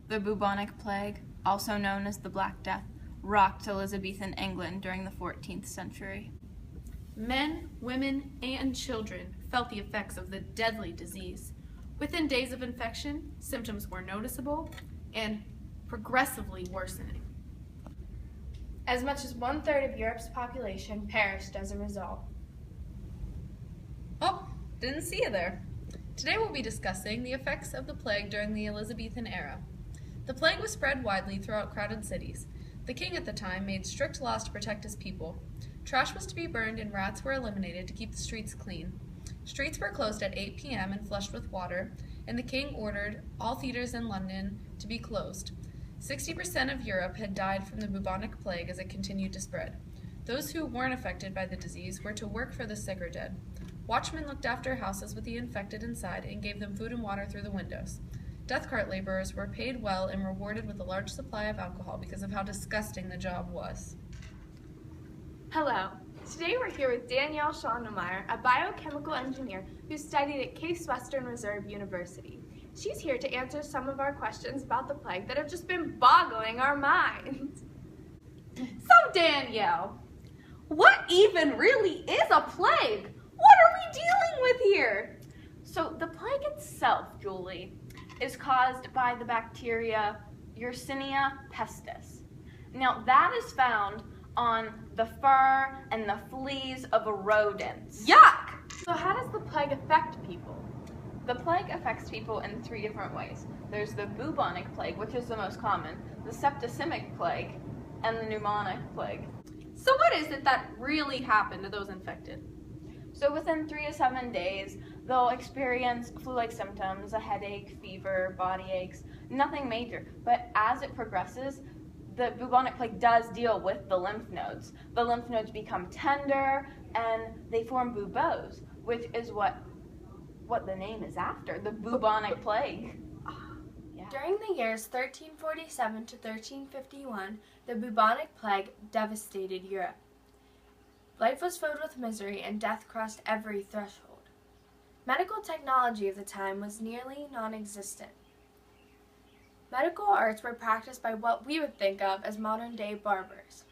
The bubonic plague, also known as the Black Death, rocked Elizabethan England during the 14th century. Men, women, and children felt the effects of the deadly disease. Within days of infection, symptoms were noticeable and progressively worsening. As much as 1/3 of Europe's population perished as a result. Oh, didn't see you there. Today we'll be discussing the effects of the plague during the Elizabethan era. The plague was spread widely throughout crowded cities. The king at the time made strict laws to protect his people. Trash was to be burned and rats were eliminated to keep the streets clean. Streets were closed at 8 p.m. and flushed with water, and the king ordered all theaters in London to be closed. 60% of Europe had died from the bubonic plague as it continued to spread. Those who weren't affected by the disease were to work for the sick or dead. Watchmen looked after houses with the infected inside and gave them food and water through the windows. Death cart laborers were paid well and rewarded with a large supply of alcohol because of how disgusting the job was. Hello. Today we're here with Danielle Schonnemeyer, a biochemical engineer who studied at Case Western Reserve University. She's here to answer some of our questions about the plague that have just been boggling our minds. So Danielle, what even really is a plague? What are we dealing with here? So the plague itself, Julie, is caused by the bacteria Yersinia pestis. Now that is found on the fur and the fleas of rodents. Yuck! So how does the plague affect people? The plague affects people in 3 different ways. There's the bubonic plague, which is the most common, the septicemic plague, and the pneumonic plague. So what is it that really happened to those infected? So within 3 to 7 days, they'll experience flu-like symptoms, a headache, fever, body aches, nothing major. But as it progresses, the bubonic plague does deal with the lymph nodes. The lymph nodes become tender and they form buboes, which is what the name is after, the bubonic plague. Yeah. During the years 1347 to 1351, the bubonic plague devastated Europe. Life was filled with misery and death crossed every threshold. Medical technology of the time was nearly non-existent. Medical arts were practiced by what we would think of as modern-day barbers,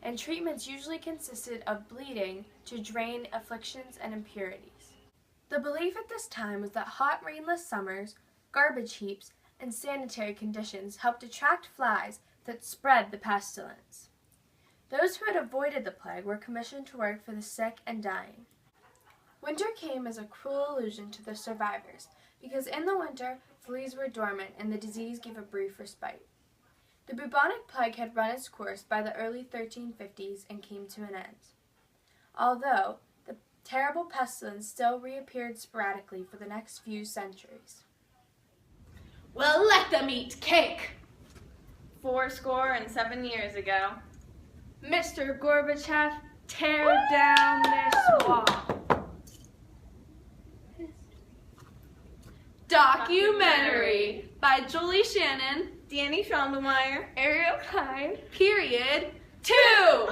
and treatments usually consisted of bleeding to drain afflictions and impurities. The belief at this time was that hot, rainless summers, garbage heaps, and sanitary conditions helped attract flies that spread the pestilence. Those who had avoided the plague were commissioned to work for the sick and dying. Winter came as a cruel illusion to the survivors, because in the winter, fleas were dormant and the disease gave a brief respite. The bubonic plague had run its course by the early 1350s and came to an end. Although, the terrible pestilence still reappeared sporadically for the next few centuries. Well, let them eat cake! 7 years ago. Mr. Gorbachev, tear down this wall. Documentary by Julie Shannon, Dani Schonnemeyer. Ariel Klein. period 2.